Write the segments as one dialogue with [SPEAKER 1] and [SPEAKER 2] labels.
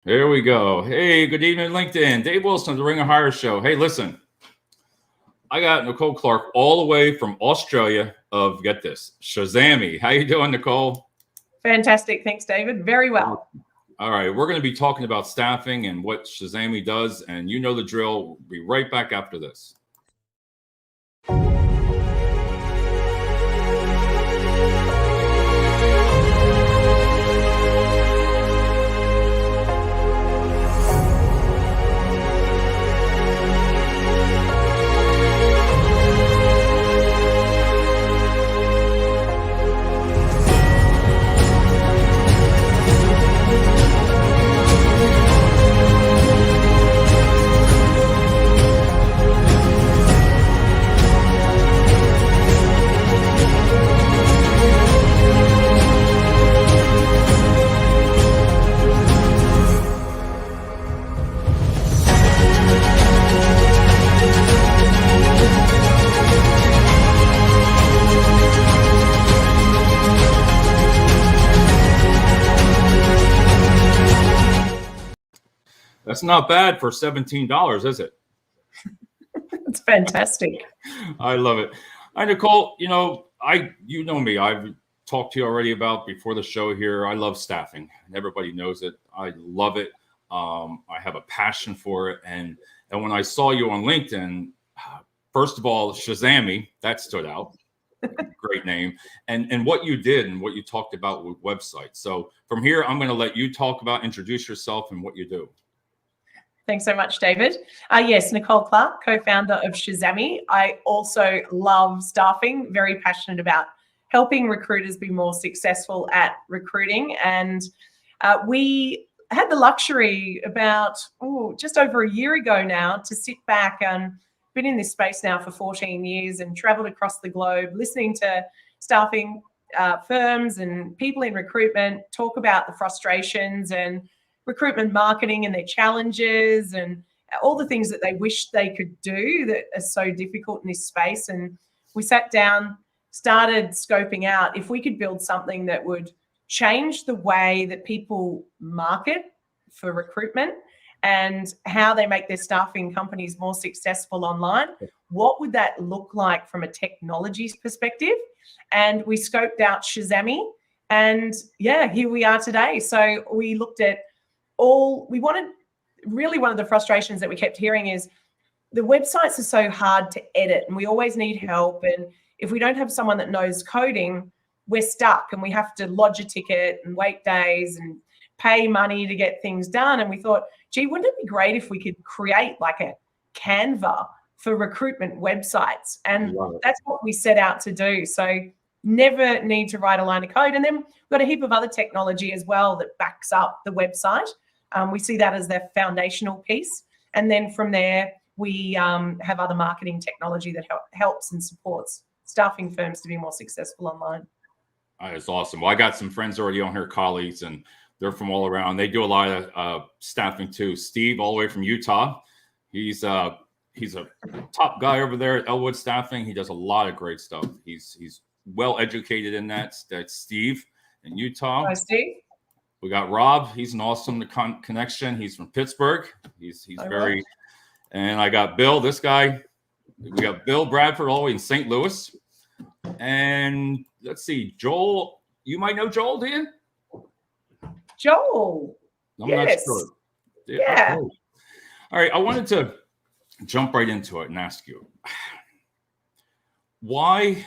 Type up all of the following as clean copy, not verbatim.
[SPEAKER 1] There we go. Hey, good evening, LinkedIn. Dave Wilson, the Ring of Hire Show. Hey, listen, I got Nicole Clarke all the way from Australia of, get this, Shazami. How you doing, Nicole?
[SPEAKER 2] Fantastic. Thanks, David. Very well.
[SPEAKER 1] All right, we're going to be talking about staffing and what Shazami does, and you know the drill. We'll be right back after this. That's not bad for $17, is it?
[SPEAKER 2] It's fantastic.
[SPEAKER 1] I love it. Hi, Nicole. You know me. I've talked to you already about before the show here. I love staffing, and everybody knows it. I love it. I have a passion for it, and when I saw you on LinkedIn, first of all, Shazami, that stood out. Great name, and what you did and what you talked about with websites. So from here, I'm going to let you introduce yourself and what you do.
[SPEAKER 2] Thanks so much, David. Yes, Nicole Clarke, co-founder of Shazami. I also love staffing, very passionate about helping recruiters be more successful at recruiting. And we had the luxury about just over a year ago now to sit back and been in this space now for 14 years and traveled across the globe, listening to staffing firms and people in recruitment talk about the frustrations and recruitment marketing and their challenges and all the things that they wish they could do that are so difficult in this space. And we sat down, started scoping out if we could build something that would change the way that people market for recruitment and how they make their staffing companies more successful online. What would that look like from a technology perspective? And we scoped out Shazami, and here we are today. So we looked at one of the frustrations that we kept hearing is the websites are so hard to edit and we always need help. And if we don't have someone that knows coding, we're stuck and we have to lodge a ticket and wait days and pay money to get things done. And we thought, gee, wouldn't it be great if we could create like a Canva for recruitment websites? And that's what we set out to do. So never need to write a line of code. And then we've got a heap of other technology as well that backs up the website. We see that as their foundational piece. And then from there, we have other marketing technology that helps and supports staffing firms to be more successful online.
[SPEAKER 1] That's awesome. Well, I got some friends already on here, colleagues, and they're from all around. They do a lot of staffing too. Steve, all the way from Utah. He's a top guy over there at Elwood Staffing. He does a lot of great stuff. He's well educated in that. That's Steve in Utah.
[SPEAKER 2] Hi, Steve.
[SPEAKER 1] We got Rob. He's an awesome connection. He's from Pittsburgh. He's very, and I got Bill, this guy. We got Bill Bradford all the way in St. Louis. And let's see, Joel. You might know Joel, do you?
[SPEAKER 2] Joel.
[SPEAKER 1] I'm not sure.
[SPEAKER 2] Yeah.
[SPEAKER 1] Oh. All right. I wanted to jump right into it and ask you, why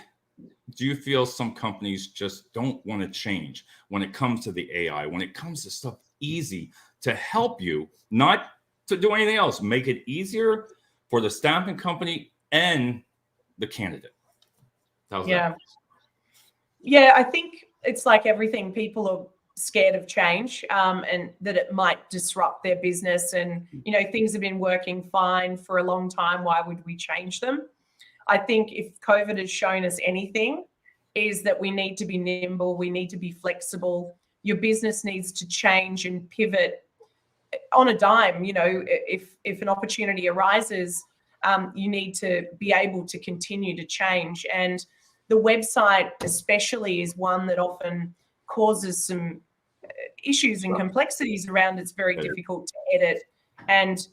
[SPEAKER 1] do you feel some companies just don't want to change when it comes to the AI, when it comes to stuff easy to help you, not to do anything else, make it easier for the staffing company and the candidate?
[SPEAKER 2] Yeah, I think it's like everything. People are scared of change and that it might disrupt their business. And, things have been working fine for a long time. Why would we change them? I think if COVID has shown us anything, is that we need to be nimble, we need to be flexible. Your business needs to change and pivot on a dime. If an opportunity arises, you need to be able to continue to change. And the website especially is one that often causes some issues and complexities around, it's very difficult to edit and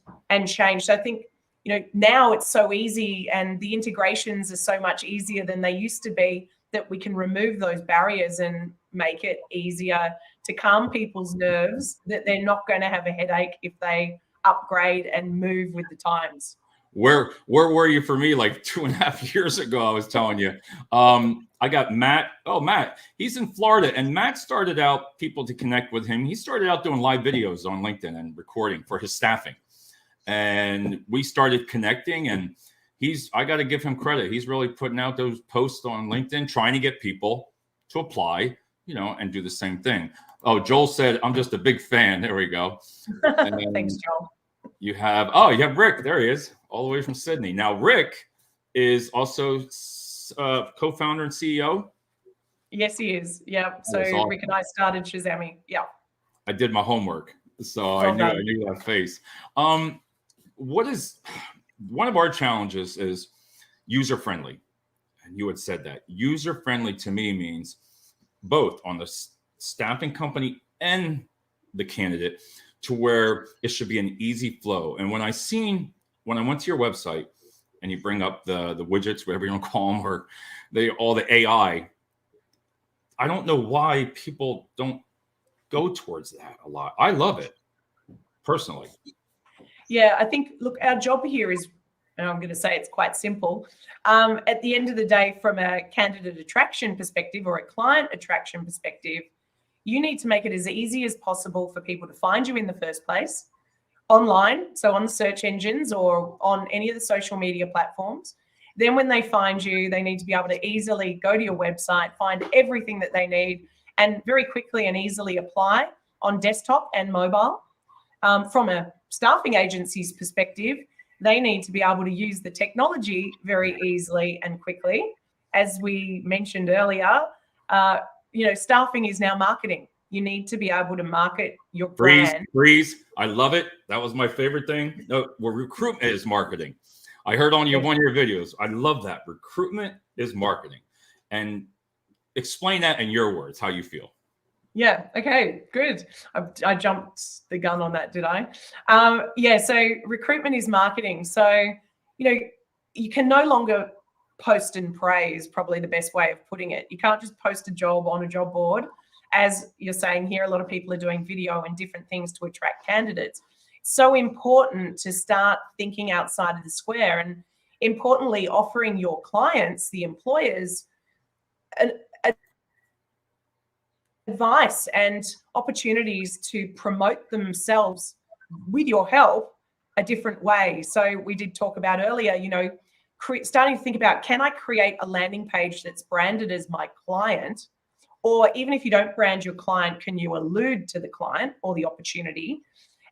[SPEAKER 2] change. So I think, now it's so easy, and the integrations are so much easier than they used to be, that we can remove those barriers and make it easier to calm people's nerves, that they're not going to have a headache if they upgrade and move with the times.
[SPEAKER 1] Where were you for me like 2.5 years ago? I was telling you. I got Matt. Oh, Matt, he's in Florida, and Matt started out, people to connect with him. He started out doing live videos on LinkedIn and recording for his staffing. And we started connecting, and I got to give him credit. He's really putting out those posts on LinkedIn, trying to get people to apply, and do the same thing. Oh, Joel said, I'm just a big fan. There we go.
[SPEAKER 2] Thanks, Joel.
[SPEAKER 1] You have Rick. There he is, all the way from Sydney. Now, Rick is also co-founder and CEO.
[SPEAKER 2] Yes, he is. Yeah. So awesome. Rick and I started Shazami. Yeah.
[SPEAKER 1] I did my homework, so I knew that face. What is one of our challenges is user-friendly, and you had said that. User-friendly to me means both on the staffing company and the candidate, to where it should be an easy flow. And when I went to your website and you bring up the widgets, whatever you want to call them, or all the AI, I don't know why people don't go towards that a lot. I love it personally.
[SPEAKER 2] Yeah, I think, look, our job here is, and I'm going to say it's quite simple. At the end of the day, from a candidate attraction perspective or a client attraction perspective, you need to make it as easy as possible for people to find you in the first place, online, so on the search engines or on any of the social media platforms. Then when they find you, they need to be able to easily go to your website, find everything that they need, and very quickly and easily apply on desktop and mobile. From a staffing agency's perspective, they need to be able to use the technology very easily and quickly. As we mentioned earlier, staffing is now marketing. You need to be able to market your brand.
[SPEAKER 1] Breeze. I love it. That was my favorite thing. No, recruitment is marketing. I heard on one of your videos. I love that. Recruitment is marketing. And explain that in your words, how you feel.
[SPEAKER 2] Yeah. Okay, good. I jumped the gun on that, did I? So recruitment is marketing. So, you can no longer post and pray is probably the best way of putting it. You can't just post a job on a job board. As you're saying here, a lot of people are doing video and different things to attract candidates. It's so important to start thinking outside of the square, and importantly, offering your clients, the employers, advice and opportunities to promote themselves with your help a different way. So we did talk about earlier, starting to think about, can I create a landing page that's branded as my client? Or even if you don't brand your client, can you allude to the client or the opportunity?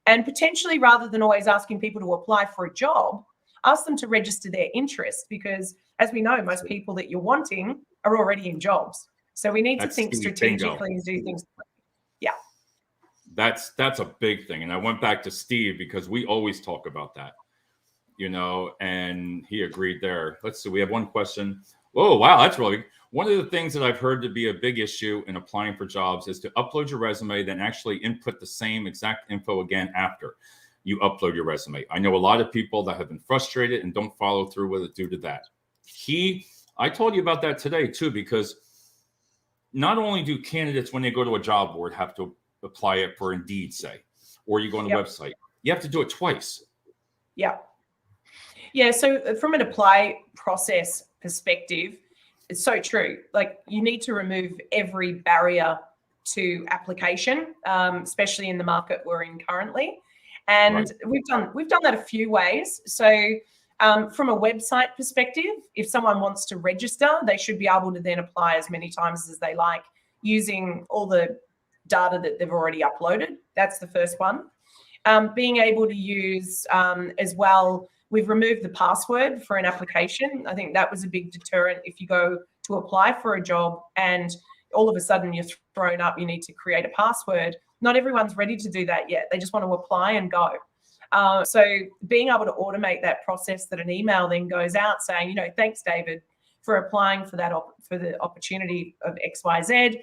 [SPEAKER 2] And potentially, rather than always asking people to apply for a job, ask them to register their interest, because as we know, most people that you're wanting are already in jobs. So we need to think strategically and do things. Yeah.
[SPEAKER 1] That's a big thing. And I went back to Steve because we always talk about that, and he agreed there. Let's see. We have one question. Oh, wow. That's really one of the things that I've heard to be a big issue in applying for jobs is to upload your resume, then actually input the same exact info again after you upload your resume. I know a lot of people that have been frustrated and don't follow through with it due to that. I told you about that today too, because not only do candidates, when they go to a job board, have to apply it for Indeed, say, or you go on the website, you have to do it twice.
[SPEAKER 2] Yeah. Yeah. So from an apply process perspective, it's so true. Like, you need to remove every barrier to application, especially in the market we're in currently. And we've done that a few ways. So from a website perspective, if someone wants to register, they should be able to then apply as many times as they like using all the data that they've already uploaded. That's the first one. Being able to use as well, we've removed the password for an application. I think that was a big deterrent. If you go to apply for a job and all of a sudden you're thrown up, you need to create a password. Not everyone's ready to do that yet. They just want to apply and go. So being able to automate that process, that an email then goes out saying, thanks, David, for applying for that for the opportunity of XYZ.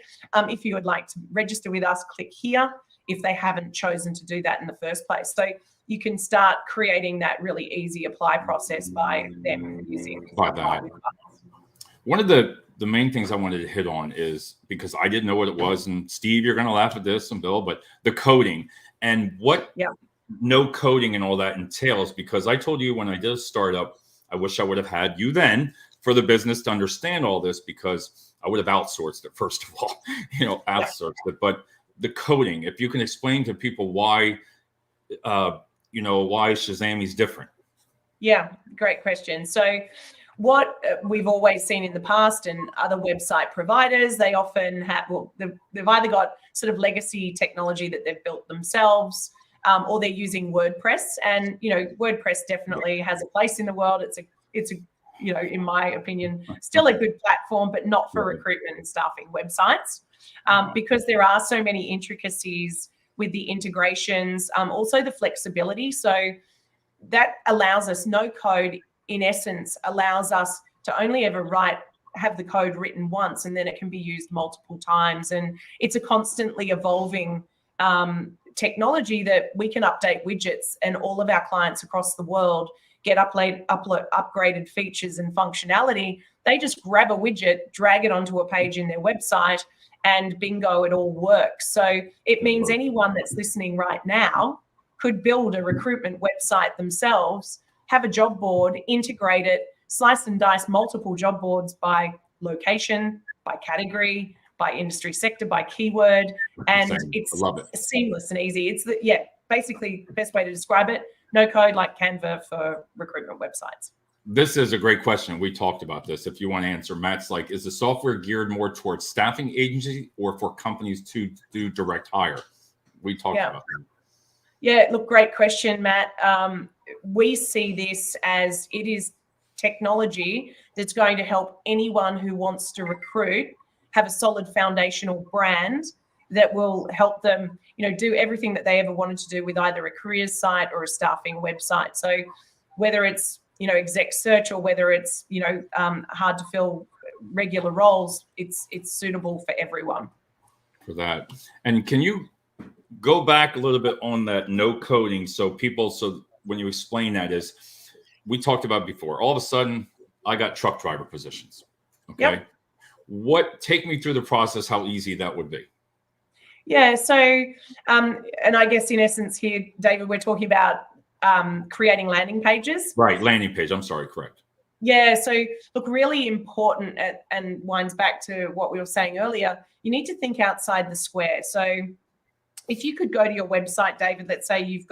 [SPEAKER 2] If you would like to register with us, click here if they haven't chosen to do that in the first place. So you can start creating that really easy apply process by them using
[SPEAKER 1] that. One of the main things I wanted to hit on is, because I didn't know what it was, and Steve, you're going to laugh at this, and Bill, but the coding and what no coding and all that entails. Because I told you when I did a startup, I wish I would have had you then for the business to understand all this, because I would have outsourced it, first of all, outsourced it. But the coding, if you can explain to people why, why Shazami is different.
[SPEAKER 2] Yeah, great question. So what we've always seen in the past, and other website providers, they often have, they've either got sort of legacy technology that they've built themselves, or they're using WordPress. And, WordPress definitely has a place in the world. It's a in my opinion, still a good platform, but not for recruitment and staffing websites, because there are so many intricacies with the integrations, also the flexibility. So that allows us, no code in essence allows us to only ever have the code written once, and then it can be used multiple times. And it's a constantly evolving technology that we can update widgets, and all of our clients across the world get upgraded features and functionality. They just grab a widget, drag it onto a page in their website, and bingo, it all works. So it means anyone that's listening right now could build a recruitment website themselves, have a job board, integrate it, slice and dice multiple job boards by location, by category, by industry sector, by keyword, and it's seamless and easy. It's basically the best way to describe it. No code, like Canva for recruitment websites.
[SPEAKER 1] This is a great question. We talked about this. If you want to answer, Matt's like, is the software geared more towards staffing agency or for companies to do direct hire? We talked about that.
[SPEAKER 2] Yeah, look, great question, Matt. We see this as it is technology that's going to help anyone who wants to recruit have a solid foundational brand that will help them, do everything that they ever wanted to do with either a careers site or a staffing website. So whether it's, exec search, or whether it's, hard to fill regular roles, it's suitable for everyone.
[SPEAKER 1] For that. And can you go back a little bit on that no coding? So when you explain that, is we talked about before, all of a sudden I got truck driver positions. Okay. Yep. Take me through the process, how easy that would be.
[SPEAKER 2] Yeah. So, and I guess in essence here, David, we're talking about creating landing pages.
[SPEAKER 1] Right. Landing page. I'm sorry. Correct.
[SPEAKER 2] Yeah. So look, really important, and winds back to what we were saying earlier, you need to think outside the square. So if you could go to your website, David, let's say you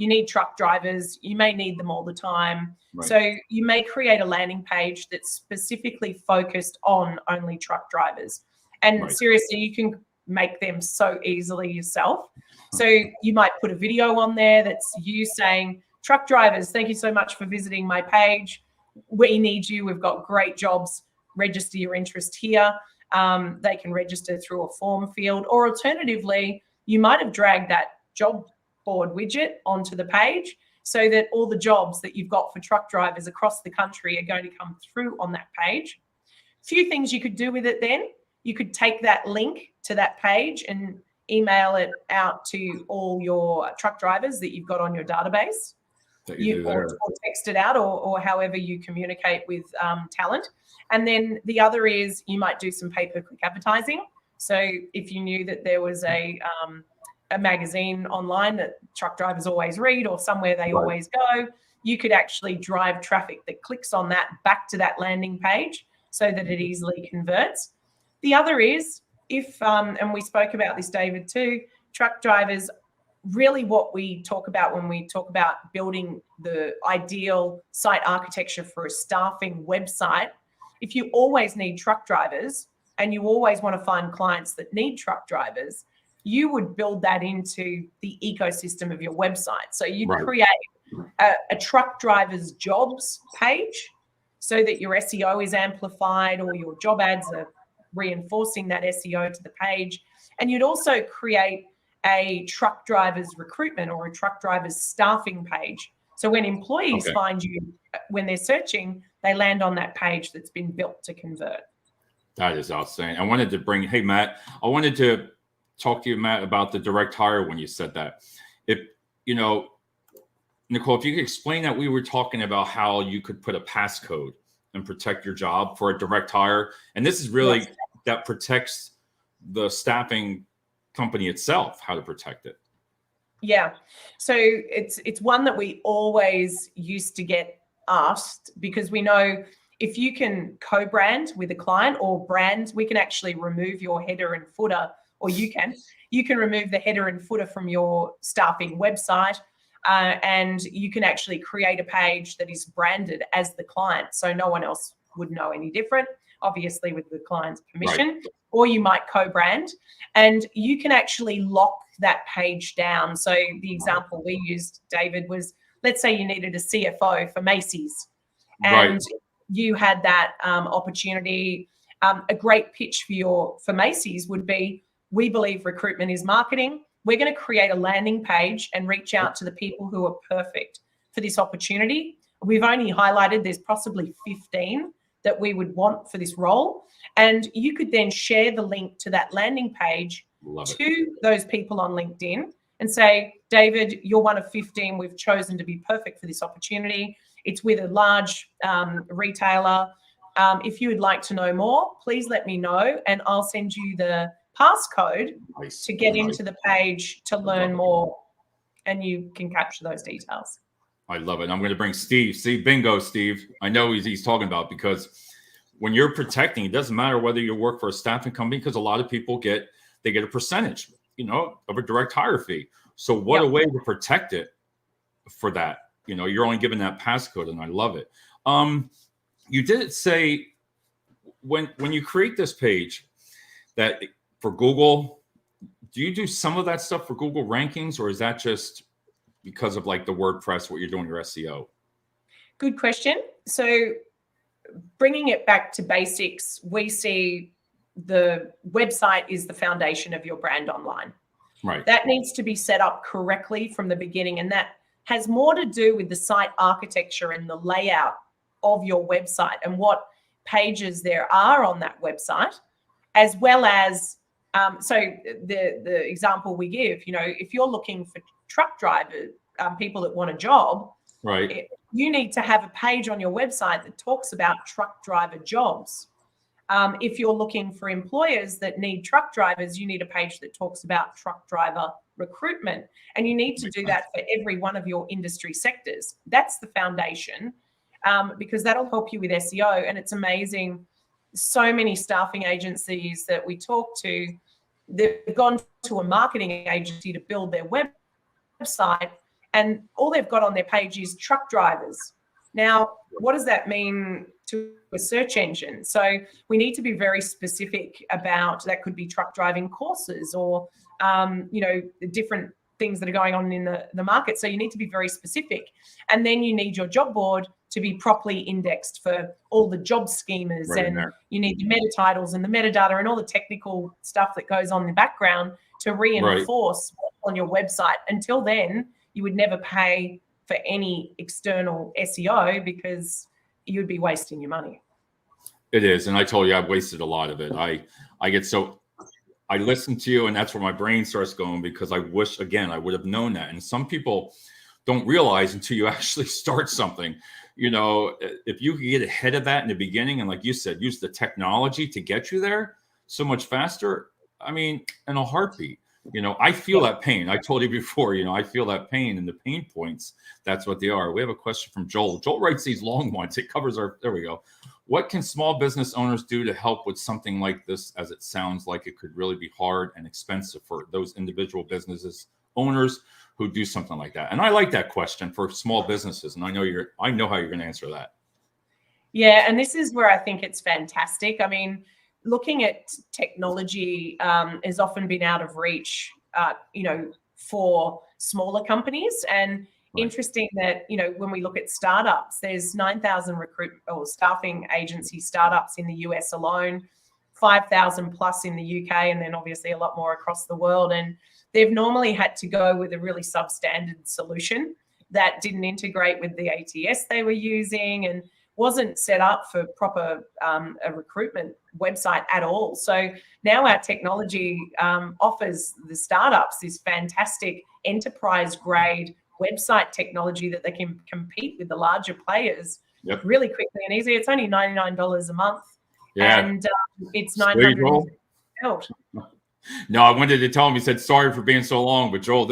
[SPEAKER 2] need truck drivers, you may need them all the time. Right. So you may create a landing page that's specifically focused on only truck drivers. And seriously, you can make them so easily yourself. So you might put a video on there that's you saying, truck drivers, thank you so much for visiting my page. We need you. We've got great jobs. Register your interest here. They can register through a form field, or alternatively, you might have dragged that job board widget onto the page so that all the jobs that you've got for truck drivers across the country are going to come through on that page. A few things you could do with it then. You could take that link to that page and email it out to all your truck drivers that you've got on your database. Or text it out, or however you communicate with talent. And then the other is you might do some pay-per-click advertising. So if you knew that there was a magazine online that truck drivers always read, or somewhere they always go, you could actually drive traffic that clicks on that back to that landing page so that it easily converts. The other is if, and we spoke about this, David, too, truck drivers, really what we talk about when we talk about building the ideal site architecture for a staffing website, if you always need truck drivers and you always want to find clients that need truck drivers, you would build that into the ecosystem of your website. So you'd create a truck drivers jobs page so that your SEO is amplified, or your job ads are reinforcing that SEO to the page. And you'd also create a truck drivers recruitment or a truck drivers staffing page. So when employees find you, when they're searching, they land on that page that's been built to convert.
[SPEAKER 1] That is outstanding. Hey, Matt, I wanted to talk to you, Matt, about the direct hire when you said that. If, Nicole, if you could explain that, we were talking about how you could put a passcode and protect your job for a direct hire. And this is really, yes, that protects the staffing company itself, how to protect it.
[SPEAKER 2] Yeah. So it's one that we always used to get asked, because we know if you can co-brand with a client or brand, we can actually remove your header and footer, or you can remove the header and footer from your staffing website. And you can actually create a page that is branded as the client, so no one else would know any different, obviously with the client's permission. Right. Or you might co-brand, and you can actually lock that page down. So the example we used, David, was, let's say you needed a CFO for Macy's, and right, you had that opportunity. A great pitch for Macy's would be, we believe recruitment is marketing. We're going to create a landing page and reach out to the people who are perfect for this opportunity. We've only highlighted there's possibly 15 that we would want for this role. And you could then share the link to that landing page to those people on LinkedIn and say, David, you're one of 15 we've chosen to be perfect for this opportunity. It's with a large retailer. If you would like to know more, please let me know, and I'll send you the passcode to get into the page to learn more, and you can capture those details.
[SPEAKER 1] I love it. I'm going to bring Steve. See, bingo, Steve. I know he's talking about, because when you're protecting, it doesn't matter whether you work for a staffing company, because a lot of people get a percentage, of a direct hire fee. So what a way to protect it for that. You're only given that passcode, and I love it. You did say when you create this page that for Google, do you do some of that stuff for Google rankings, or is that just because of like the WordPress, what you're doing, your SEO?
[SPEAKER 2] Good question. So bringing it back to basics, we see the website is the foundation of your brand online.
[SPEAKER 1] Right.
[SPEAKER 2] That needs to be set up correctly from the beginning, and that has more to do with the site architecture and the layout of your website and what pages there are on that website, as well as so the example we give, if you're looking for truck drivers, people that want a job,
[SPEAKER 1] right,
[SPEAKER 2] you need to have a page on your website that talks about truck driver jobs. If you're looking for employers that need truck drivers, you need a page that talks about truck driver recruitment, and you need to do that for every one of your industry sectors. That's the foundation, because that'll help you with SEO. And it's amazing, so many staffing agencies that we talk to, they've gone to a marketing agency to build their website, and all they've got on their page is truck drivers. Now, what does that mean to a search engine? So we need to be very specific about, that could be truck driving courses or, different things that are going on in the market. So you need to be very specific. And then you need your job board to be properly indexed for all the job schemas, right, and you need the meta titles and the metadata and all the technical stuff that goes on in the background to reinforce what's on your website. Until then, you would never pay for any external SEO, because you'd be wasting your money.
[SPEAKER 1] It is. And I told you, I've wasted a lot of it. I listen to you, and that's where my brain starts going, because I wish, again, I would have known that. And some people don't realize until you actually start something, if you could get ahead of that in the beginning, and like you said, use the technology to get you there so much faster. I mean, in a heartbeat. I feel that pain. I told you before, I feel that pain, and the pain points, that's what they are. We have a question from Joel. Joel writes these long ones. It covers there we go. What can small business owners do to help with something like this, as it sounds like it could really be hard and expensive for those individual businesses owners who do something like that? And I like that question for small businesses. And I know how you're going to answer that.
[SPEAKER 2] Yeah. And this is where I think it's fantastic. I mean, looking at technology has often been out of reach, for smaller companies. And interesting that, when we look at startups, there's 9,000 staffing agency startups in the US alone, 5,000 plus in the UK, and then obviously a lot more across the world. And they've normally had to go with a really substandard solution that didn't integrate with the ATS they were using. And wasn't set up for proper a recruitment website at all. So now our technology offers the startups this fantastic enterprise grade website technology that they can compete with the larger players really quickly and easy. It's only $99 a month, and it's 900 built.
[SPEAKER 1] No, I wanted to tell him, he said, sorry for being so long, but Joel,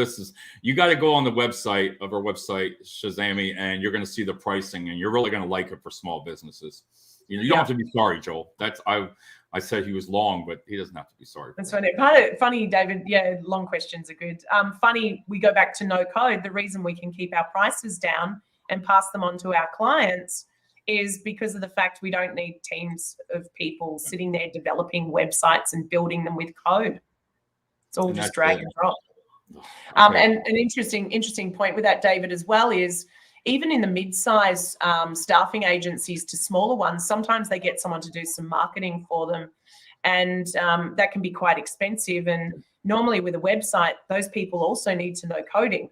[SPEAKER 1] you got to go on the website of our website, Shazami, and you're going to see the pricing, and you're really going to like it for small businesses. You know, you don't have to be sorry, Joel. I said he was long, but he doesn't have to be sorry.
[SPEAKER 2] That's funny, David. Yeah, long questions are good. Funny, we go back to no code. The reason we can keep our prices down and pass them on to our clients is because of the fact we don't need teams of people sitting there developing websites and building them with code. It's all just drag and drop. And an interesting point with that, David, as well, is even in the mid-size staffing agencies to smaller ones, sometimes they get someone to do some marketing for them, and that can be quite expensive. And normally with a website, those people also need to know coding.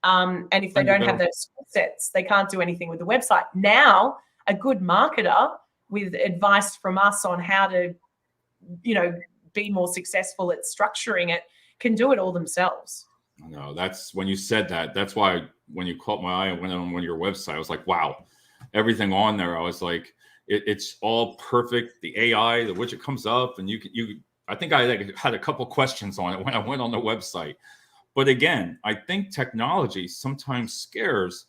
[SPEAKER 2] And if they don't have those skill sets, they can't do anything with the website. Now, a good marketer with advice from us on how to, be more successful at structuring it can do it all themselves.
[SPEAKER 1] No, that's when you said that. That's why when you caught my eye and went on your website, I was like, wow, everything on there. I was like, it's all perfect. The AI, the widget comes up, and I think I had a couple questions on it when I went on the website. But again, I think technology sometimes scares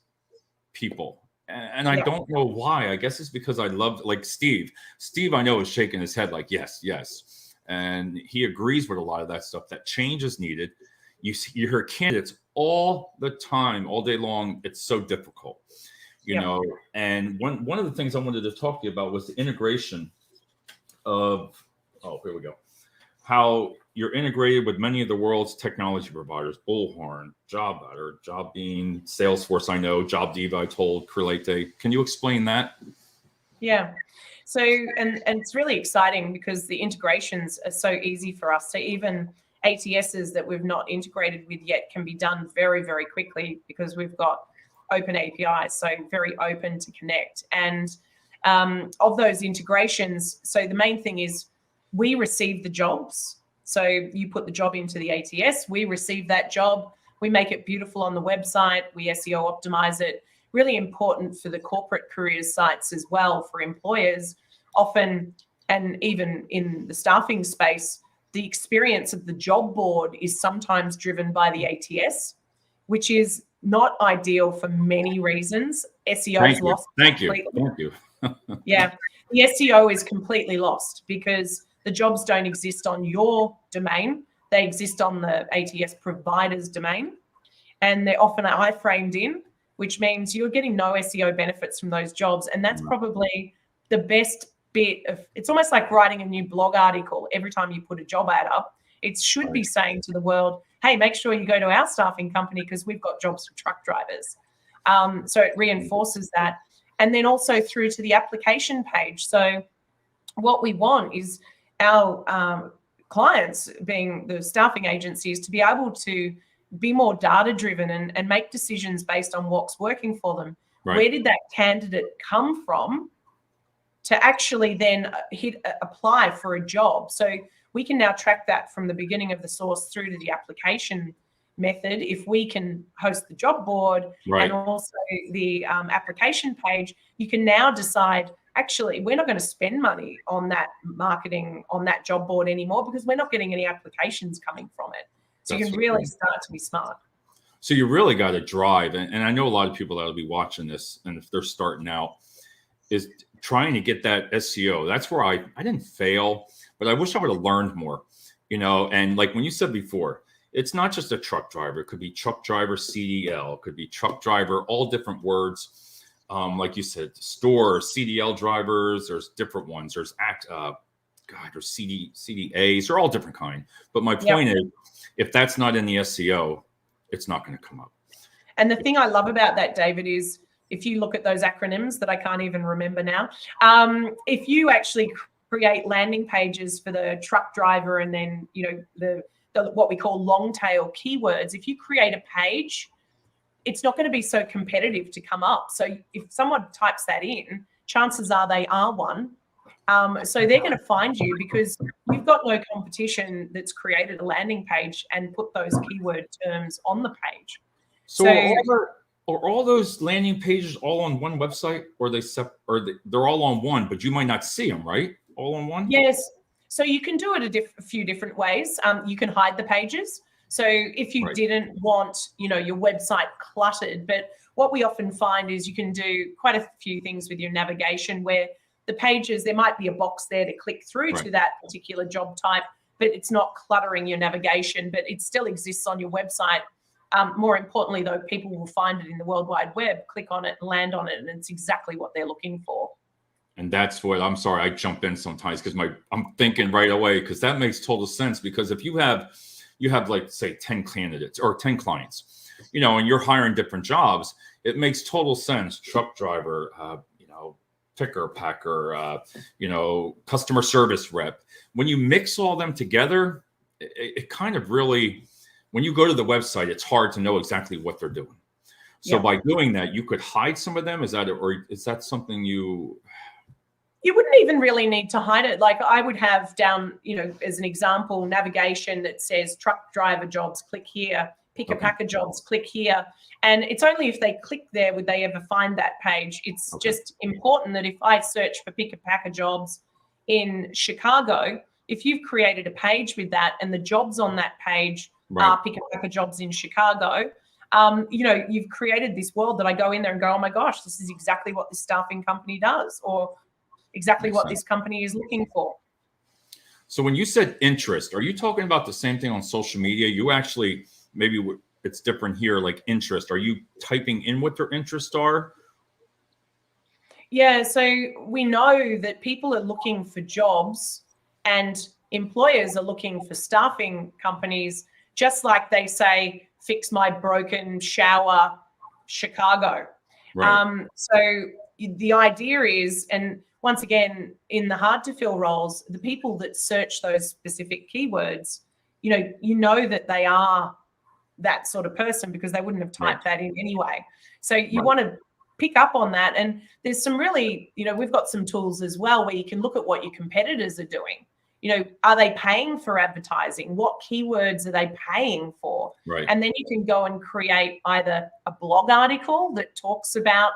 [SPEAKER 1] people. And I don't know why. I guess it's because I love, like Steve. Steve, I know, is shaking his head like, yes. And he agrees with a lot of that stuff. That change is needed. You hear candidates all the time, all day long. It's so difficult, you know. And one of the things I wanted to talk to you about was the integration of, here we go. How you're integrated with many of the world's technology providers, Bullhorn, JobAdder, JobBean, Salesforce, I know, JobDiva, I told, Create. Can you explain that?
[SPEAKER 2] Yeah. So, and it's really exciting because the integrations are so easy for us. So even ATSs that we've not integrated with yet can be done very, very quickly because we've got open APIs, so very open to connect. And of those integrations, so the main thing is we receive the jobs. So you put the job into the ATS, we receive that job, we make it beautiful on the website, we SEO optimize it. Really important for the corporate careers sites as well, for employers often, and even in the staffing space, the experience of the job board is sometimes driven by the ATS, which is not ideal for many reasons. SEO is lost.
[SPEAKER 1] Thank you.
[SPEAKER 2] Yeah, the SEO is completely lost because the jobs don't exist on your domain. They exist on the ATS provider's domain, and they're often iframed in, which means you're getting no SEO benefits from those jobs. And that's probably the best bit of, it's almost like writing a new blog article every time you put a job ad up. It should be saying to the world, hey, make sure you go to our staffing company because we've got jobs for truck drivers. So it reinforces that. And then also through to the application page. So what we want is our clients, being the staffing agencies, to be able to be more data driven and make decisions based on what's working for them. Right. Where did that candidate come from to actually then apply for a job? So we can now track that from the beginning of the source through to the application method. If we can host the job board and also the application page, you can now decide, actually, we're not going to spend money on that marketing on that job board anymore because we're not getting any applications coming from it. So you can really start to be smart.
[SPEAKER 1] So you really got to drive. And I know a lot of people that will be watching this, and if they're starting out, is trying to get that SEO. That's where I didn't fail, but I wish I would have learned more, and like when you said before, it's not just a truck driver. It could be truck driver CDL, it could be truck driver, all different words. Like you said, store, CDL drivers, there's different ones. There's there's CDAs, they're all different kind. But my point is, if that's not in the SEO, it's not going to come up.
[SPEAKER 2] And the thing I love about that, David, is if you look at those acronyms that I can't even remember now, if you actually create landing pages for the truck driver and then, the what we call long tail keywords, if you create a page it's not going to be so competitive to come up. So if someone types that in, chances are they are one. So they're going to find you because you've got no competition that's created a landing page and put those keyword terms on the page.
[SPEAKER 1] So are all those landing pages all on one website, or they're all on one, but you might not see them, right? All on one?
[SPEAKER 2] Yes. So you can do it a few different ways. You can hide the pages. So if you didn't want, your website cluttered, but what we often find is you can do quite a few things with your navigation where the pages, there might be a box there to click through to that particular job type, but it's not cluttering your navigation, but it still exists on your website. More importantly, though, people will find it in the World Wide Web, click on it, land on it, and it's exactly what they're looking for.
[SPEAKER 1] And that's what, I'm sorry, I jump in sometimes because I'm thinking right away, because that makes total sense. Because if you have like, say, 10 candidates or 10 clients, and you're hiring different jobs, it makes total sense. Truck driver, picker, packer, customer service rep. When you mix all them together, it kind of really, when you go to the website, it's hard to know exactly what they're doing. So by doing that, you could hide some of them. Is that something you
[SPEAKER 2] wouldn't even really need to hide it. Like I would have down, as an example, navigation that says truck driver jobs, click here, picker packer jobs, click here. And it's only if they click there would they ever find that page. It's just important that if I search for picker packer jobs in Chicago, if you've created a page with that and the jobs on that page are picker packer jobs in Chicago, you've created this world that I go in there and go, oh my gosh, this is exactly what this staffing company does, or exactly what this company is looking for.
[SPEAKER 1] So when you said interest, are you talking about the same thing on social media? You actually, maybe it's different here, like interest. Are you typing in what their interests are?
[SPEAKER 2] Yeah, so we know that people are looking for jobs and employers are looking for staffing companies, just like they say, fix my broken shower, Chicago. So the idea is, and once again, in the hard to fill roles, the people that search those specific keywords, you know that they are that sort of person because they wouldn't have typed that in anyway. So you want to pick up on that. And there's some really, we've got some tools as well where you can look at what your competitors are doing. Are they paying for advertising? What keywords are they paying for? And then you can go and create either a blog article that talks about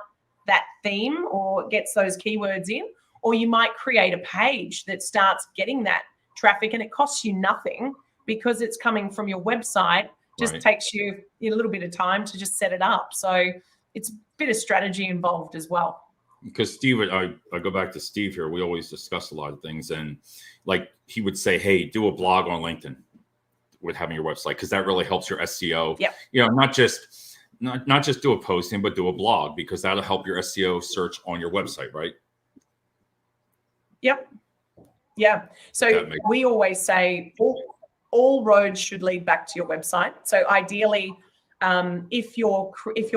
[SPEAKER 2] that theme or gets those keywords in, or you might create a page that starts getting that traffic, and it costs you nothing because it's coming from your website. Just takes you a little bit of time to just set it up. So it's a bit of strategy involved as well.
[SPEAKER 1] Because Steve, I go back to Steve here. We always discuss a lot of things, and like he would say, hey, do a blog on LinkedIn with having your website, because that really helps your SEO. Not just do a posting, but do a blog, because that'll help your SEO search on your website, right?
[SPEAKER 2] Yeah. So we always say all roads should lead back to your website. So ideally, if you're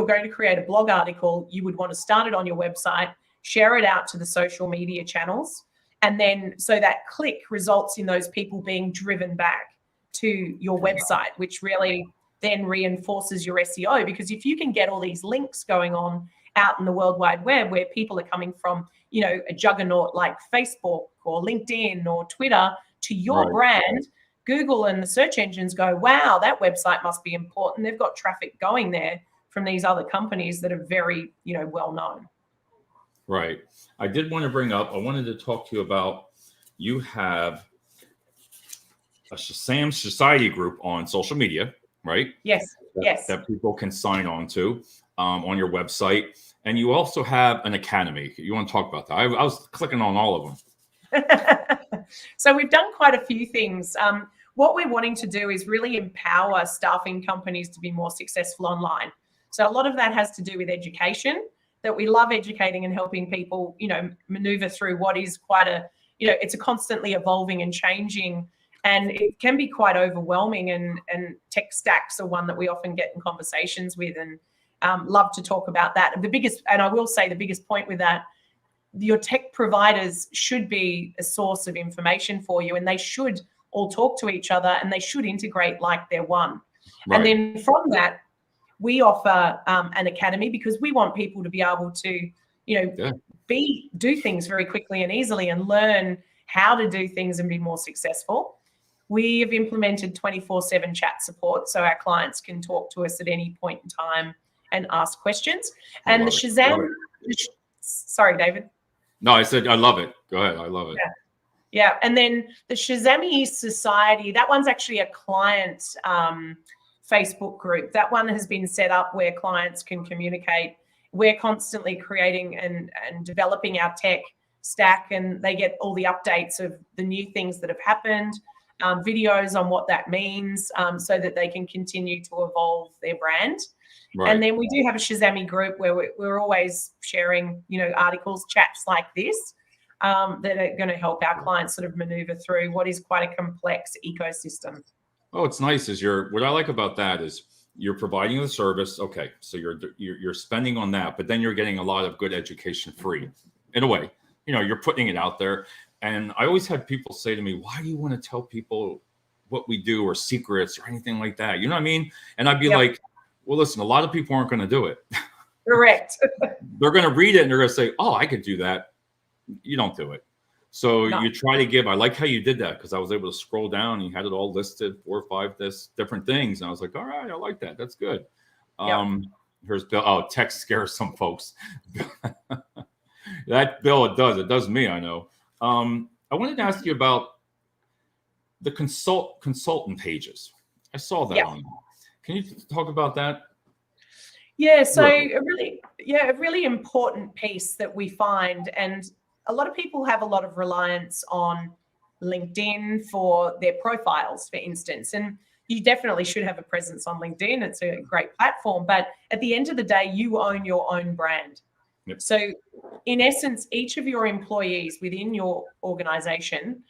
[SPEAKER 2] going to create a blog article, you would want to start it on your website, share it out to the social media channels, and then so that click results in those people being driven back to your website, which really then reinforces your SEO. Because if you can get all these links going on out in the World Wide Web where people are coming from, a juggernaut like Facebook or LinkedIn or Twitter to your brand, Google and the search engines go, wow, that website must be important. They've got traffic going there from these other companies that are very, well known.
[SPEAKER 1] Right. I did want to bring up, I wanted to talk to you about, you have a Shazam Society group on social media, right?
[SPEAKER 2] Yes.
[SPEAKER 1] That people can sign on to on your website. And you also have an academy. You want to talk about that? I was clicking on all of them.
[SPEAKER 2] So we've done quite a few things. What we're wanting to do is really empower staffing companies to be more successful online. So a lot of that has to do with education, that we love educating and helping people, maneuver through what is quite a, it's a constantly evolving and changing, and it can be quite overwhelming, and tech stacks are one that we often get in conversations with, and love to talk about that. And I will say the biggest point with that, your tech providers should be a source of information for you, and they should all talk to each other, and they should integrate like they're one. And then from that, we offer an academy because we want people to be able to, do things very quickly and easily and learn how to do things and be more successful. We have implemented 24/7 chat support so our clients can talk to us at any point in time and ask questions. And the Shazam, sorry, David.
[SPEAKER 1] No, I said I love it. Go ahead. I love it.
[SPEAKER 2] Yeah. And then the Shazami Society, that one's actually a client Facebook group. That one has been set up where clients can communicate. We're constantly creating and developing our tech stack, and they get all the updates of the new things that have happened, videos on what that means, so that they can continue to evolve their brand. Right. And then we do have a Shazami group where we're always sharing, articles, chats like this, that are going to help our clients sort of maneuver through what is quite a complex ecosystem.
[SPEAKER 1] Oh, it's nice. What I like about that is you're providing the service. Okay, so you're spending on that, but then you're getting a lot of good education free, in a way. You're putting it out there. And I always had people say to me, "Why do you want to tell people what we do or secrets or anything like that?" You know what I mean? And I'd be like, "Well, listen, a lot of people aren't going to do it."
[SPEAKER 2] Correct.
[SPEAKER 1] They're going to read it and they're going to say, "Oh, I could do that." You don't do it. So you try to give. I like how you did that because I was able to scroll down and you had it all listed, 4 or 5 different things, and I was like, "All right, I like that. That's good." Here's Bill. Oh, text scares some folks. That Bill, it does me. I know. I wanted to ask you about the consultant pages. I saw that on. Can you talk about that?
[SPEAKER 2] Yeah. So a really important piece that we find, and a lot of people have a lot of reliance on LinkedIn for their profiles, for instance, and you definitely should have a presence on LinkedIn. It's a great platform, but at the end of the day, you own your own brand. Yep. So in essence, each of your employees within your organization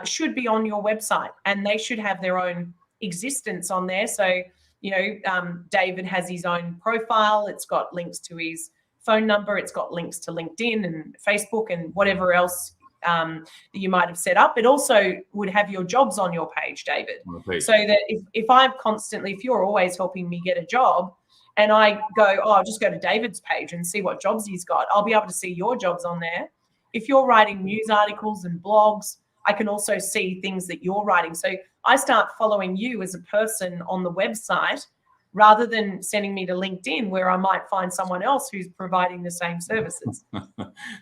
[SPEAKER 2] should be on your website, and they should have their own existence on there. So, David has his own profile. It's got links to his phone number. It's got links to LinkedIn and Facebook and whatever else that you might have set up. It also would have your jobs on your page, David. So that if you're always helping me get a job, and I go, I'll just go to David's page and see what jobs he's got, I'll be able to see your jobs on there. If you're writing news articles and blogs, I can also see things that you're writing. So I start following you as a person on the website rather than sending me to LinkedIn where I might find someone else who's providing the same services.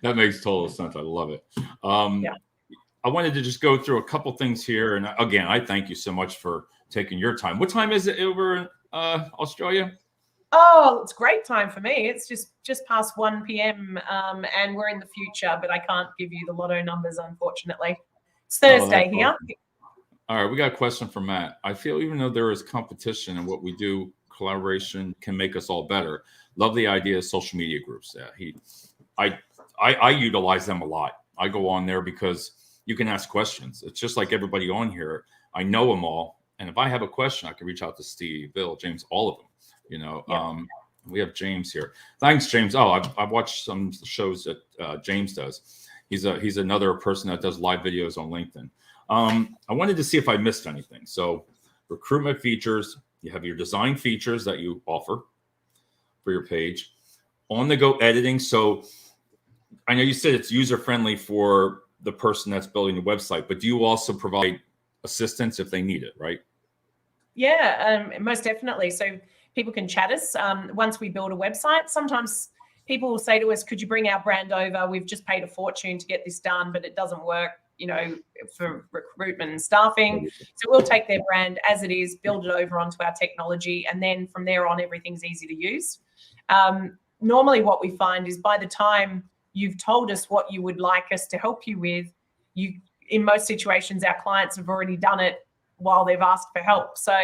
[SPEAKER 1] That makes total sense. I love it. I wanted to just go through a couple things here. And again, I thank you so much for taking your time. What time is it over in Australia?
[SPEAKER 2] Oh, it's great time for me. It's just past 1 p.m. And we're in the future, but I can't give you the lotto numbers, unfortunately. It's Thursday here.
[SPEAKER 1] Awesome. All right, we got a question from Matt. I feel even though there is competition in what we do, collaboration can make us all better. Love the idea of social media groups. I utilize them a lot. I go on there because you can ask questions. It's just like everybody on here. I know them all. And if I have a question, I can reach out to Steve, Bill, James, all of them. We have James here. Thanks, James. Oh, I've watched some shows that James does. He's another person that does live videos on LinkedIn. I wanted to see if I missed anything. So recruitment features, you have your design features that you offer for your page. On the go editing. So I know you said it's user friendly for the person that's building the website, but do you also provide assistance if they need it, right?
[SPEAKER 2] Yeah, most definitely. So people can chat us once we build a website. Sometimes people will say to us, could you bring our brand over? We've just paid a fortune to get this done, but it doesn't work, for recruitment and staffing. So we'll take their brand as it is, build it over onto our technology, and then from there on, everything's easy to use. Normally what we find is by the time you've told us what you would like us to help you with, in most situations, our clients have already done it while they've asked for help. So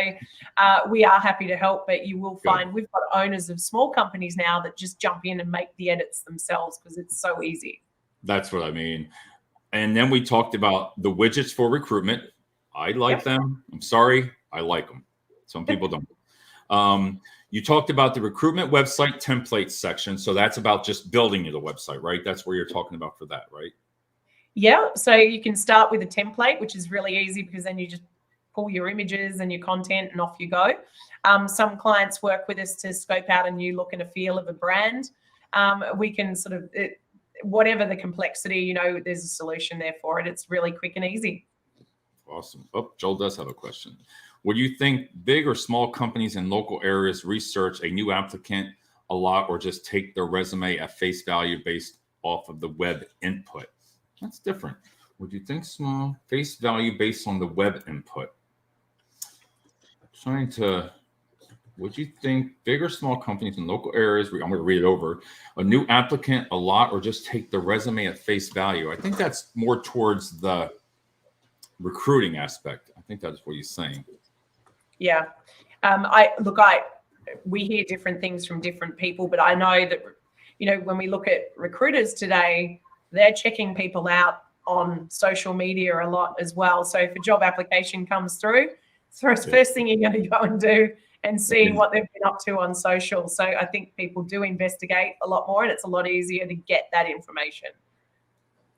[SPEAKER 2] we are happy to help, but you will find we've got owners of small companies now that just jump in and make the edits themselves because it's so easy. That's
[SPEAKER 1] what I mean. And then we talked about the widgets for recruitment. I like them. I'm sorry. I like them. Some people don't. You talked about the recruitment website templates section. So that's about just building the website, right? That's where you're talking about for that, right?
[SPEAKER 2] Yeah. So you can start with a template, which is really easy because then you just pull your images and your content and off you go. Some clients work with us to scope out a new look and a feel of a brand. We can sort of, whatever the complexity, there's a solution there for it. It's really quick and easy.
[SPEAKER 1] Awesome. Oh, Joel does have a question. Would you think big or small companies in local areas research a new applicant a lot, or just take their resume at face value based off of the web input? That's different. Would you think small face value based on the web input? Would you think big or small companies in local areas, I'm going to read it over, a new applicant a lot, or just take the resume at face value? I think that's more towards the recruiting aspect. I think that's what he's saying.
[SPEAKER 2] Yeah. We hear different things from different people, but I know that, when we look at recruiters today, they're checking people out on social media a lot as well. So if a job application comes through, first thing you're going to go and do and see what they've been up to on social. So I think people do investigate a lot more, and it's a lot easier to get that information.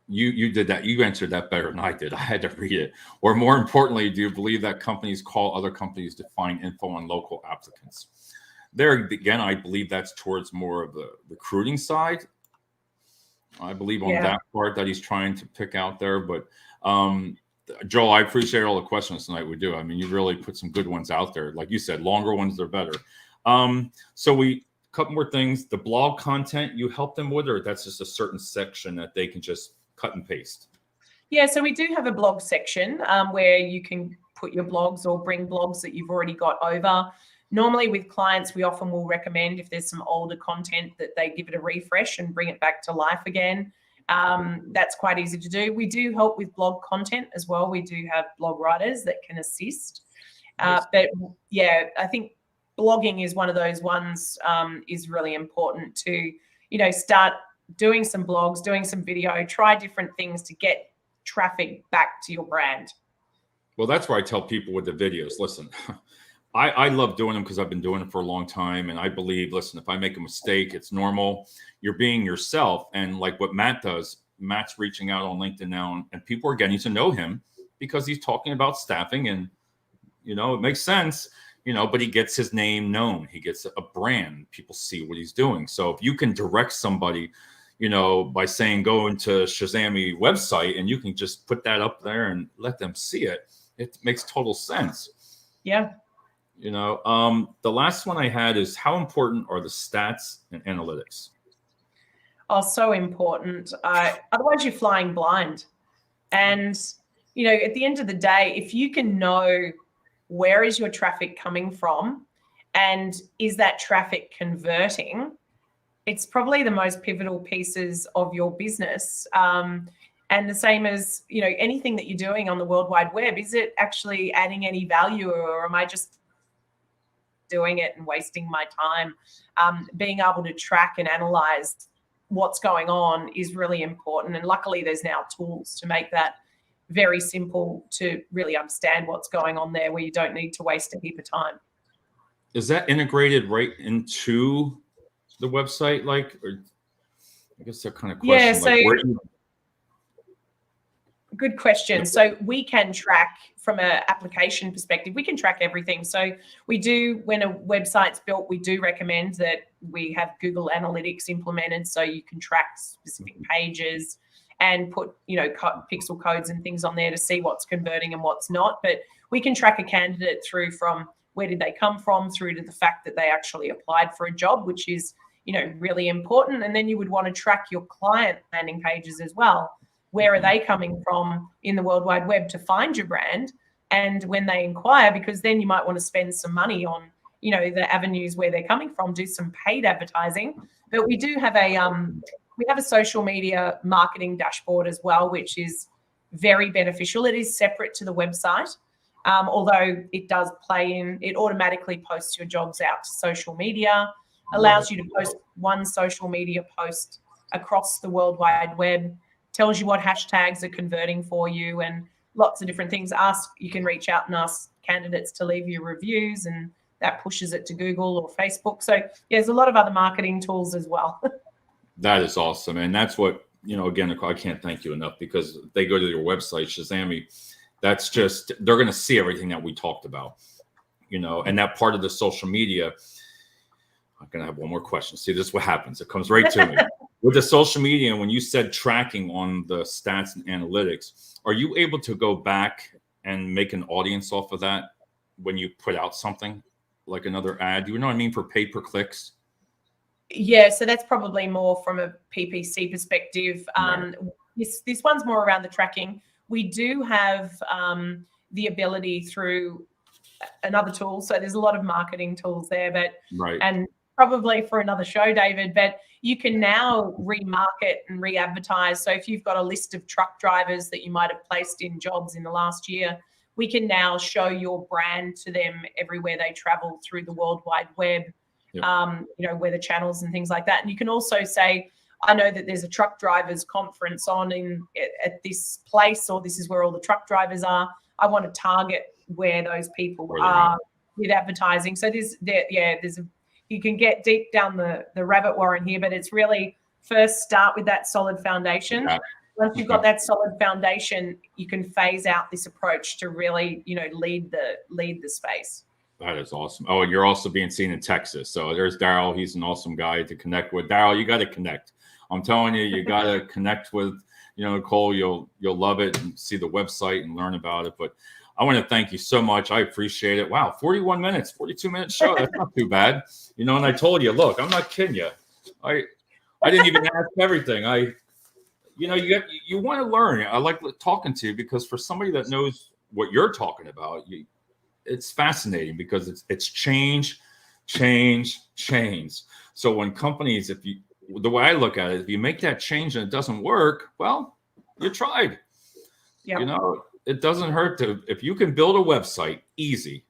[SPEAKER 1] You did that. You answered that better than I did. I had to read it. Or more importantly, do you believe that companies call other companies to find info on local applicants? There again, I believe that's towards more of the recruiting side. I believe on that part that he's trying to pick out there. But Joel, I appreciate all the questions tonight. We do. I mean, you really put some good ones out there. Like you said, longer ones, they're better. So a couple more things. The blog content you help them with, or that's just a certain section that they can just cut and paste?
[SPEAKER 2] Yeah, so we do have a blog section where you can put your blogs or bring blogs that you've already got over. Normally with clients, we often will recommend if there's some older content that they give it a refresh and bring it back to life again. That's quite easy to do. We do help with blog content as well. We do have blog writers that can assist. But yeah, I think blogging is one of those ones is really important to, start doing some blogs, doing some video, try different things to get traffic back to your brand.
[SPEAKER 1] Well, that's where I tell people with the videos, listen, I love doing them because I've been doing it for a long time. And I believe, listen, if I make a mistake, it's normal. You're being yourself. And like what Matt does, Matt's reaching out on LinkedIn now, and people are getting to know him because he's talking about staffing, and, it makes sense, but he gets his name known. He gets a brand. People see what he's doing. So if you can direct somebody, by saying go into Shazami website and you can just put that up there and let them see it, it makes total sense.
[SPEAKER 2] Yeah.
[SPEAKER 1] The last one I had is, how important are the stats and analytics?
[SPEAKER 2] Oh, so important. Otherwise you're flying blind. And, at the end of the day, if you can know where is your traffic coming from and is that traffic converting, it's probably the most pivotal pieces of your business. And the same as, anything that you're doing on the World Wide Web, is it actually adding any value, or am I just doing it and wasting my time? Being able to track and analyze what's going on is really important. And luckily there's now tools to make that very simple to really understand what's going on there, where you don't need to waste a heap of time.
[SPEAKER 1] Is that integrated right into the website? Or I guess that kind of question.
[SPEAKER 2] Yeah, good question. So we can track from an application perspective, we can track everything. So we do, when a website's built, we do recommend that we have Google Analytics implemented so you can track specific pages and put, pixel codes and things on there to see what's converting and what's not. But we can track a candidate through from where did they come from through to the fact that they actually applied for a job, which is, really important. And then you would want to track your client landing pages as well. Where are they coming from in the World Wide Web to find your brand? And when they inquire, because then you might want to spend some money on, the avenues where they're coming from, do some paid advertising. But we do have a social media marketing dashboard as well, which is very beneficial. It is separate to the website, although it does play in, it automatically posts your jobs out to social media, allows you to post one social media post across the World Wide Web, tells you what hashtags are converting for you and lots of different things. You can reach out and ask candidates to leave you reviews, and that pushes it to Google or Facebook. So there's a lot of other marketing tools as well.
[SPEAKER 1] That is awesome. And that's what, again, I can't thank you enough, because they go to your website, Shazami, That's just, they're going to see everything that we talked about, you know, and that part of the social media. I'm going to have one more question. See, this is what happens. It comes right to me. With the social media, when you said tracking on the stats and analytics, are you able to go back and make an audience off of that when you put out something like another ad? You know what I mean? For pay-per-clicks?
[SPEAKER 2] Yeah, so that's probably more from a PPC perspective.
[SPEAKER 1] Right.
[SPEAKER 2] This one's more around the tracking. We do have the ability through another tool. So there's a lot of marketing tools there, but
[SPEAKER 1] Right.
[SPEAKER 2] and probably for another show, David, but you can now remarket and re-advertise. So if you've got a list of truck drivers that you might have placed in jobs in the last year, we can now show your brand to them everywhere they travel through the World Wide Web,
[SPEAKER 1] Yep.
[SPEAKER 2] you know, weather channels and things like that. And you can also say, I know that there's a truck drivers conference on at this place, or this is where all the truck drivers are. I want to target where those people are with advertising. So you can get deep down the rabbit warren here, but it's really first start with that solid foundation.
[SPEAKER 1] Yeah.
[SPEAKER 2] Once you've got that solid foundation, you can phase out this approach to really, you know, lead the space.
[SPEAKER 1] That is awesome. Oh, and you're also being seen in Texas. So there's Daryl. He's an awesome guy to connect with. Daryl, you got to connect. I'm telling you, you got to connect with, you know, Nicole. You'll love it, and see the website and learn about it. But I want to thank you so much. I appreciate it. Wow, 41 minutes, 42-minute show. That's not too bad. You know, and I told you, look, I'm not kidding you. I didn't even ask everything. You know, you want to learn. I like talking to you because for somebody that knows what you're talking about, it's fascinating because it's change. So when companies, the way I look at it, if you make that change and it doesn't work, well, you tried.
[SPEAKER 2] Yep.
[SPEAKER 1] You know, it doesn't hurt if you can build a website easy.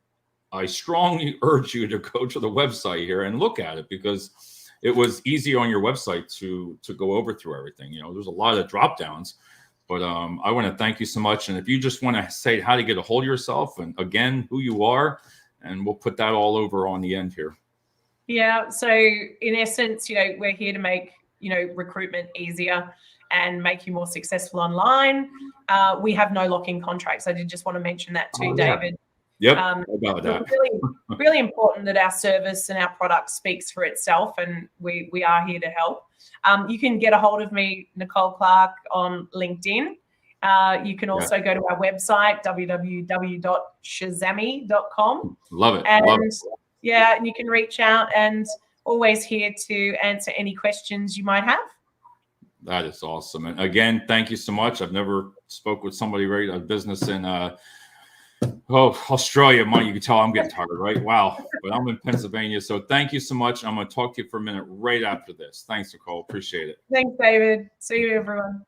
[SPEAKER 1] I strongly urge you to go to the website here and look at it, because it was easy on your website to go over through everything. You know, there's a lot of drop downs, but I want to thank you so much. And if you just want to say how to get a hold of yourself and again, who you are, and we'll put that all over on the end here.
[SPEAKER 2] Yeah. So in essence, you know, we're here to make, you know, recruitment easier and make you more successful online. We have no lock-in contracts. I did just want to mention that too, David.
[SPEAKER 1] Yep. About that.
[SPEAKER 2] Really important that our service and our product speaks for itself, and we are here to help. You can get a hold of me, Nicole Clarke, on LinkedIn. You can also go to our website, www.shazami.com.
[SPEAKER 1] Love it.
[SPEAKER 2] And yeah, and you can reach out, and always here to answer any questions you might have.
[SPEAKER 1] That is awesome. And again, thank you so much. I've never spoke with somebody right a business in Australia. You can tell I'm getting tired, right? Wow. But I'm in Pennsylvania. So thank you so much. I'm going to talk to you for a minute right after this. Thanks, Nicole. Appreciate it.
[SPEAKER 2] Thanks, David. See you, everyone.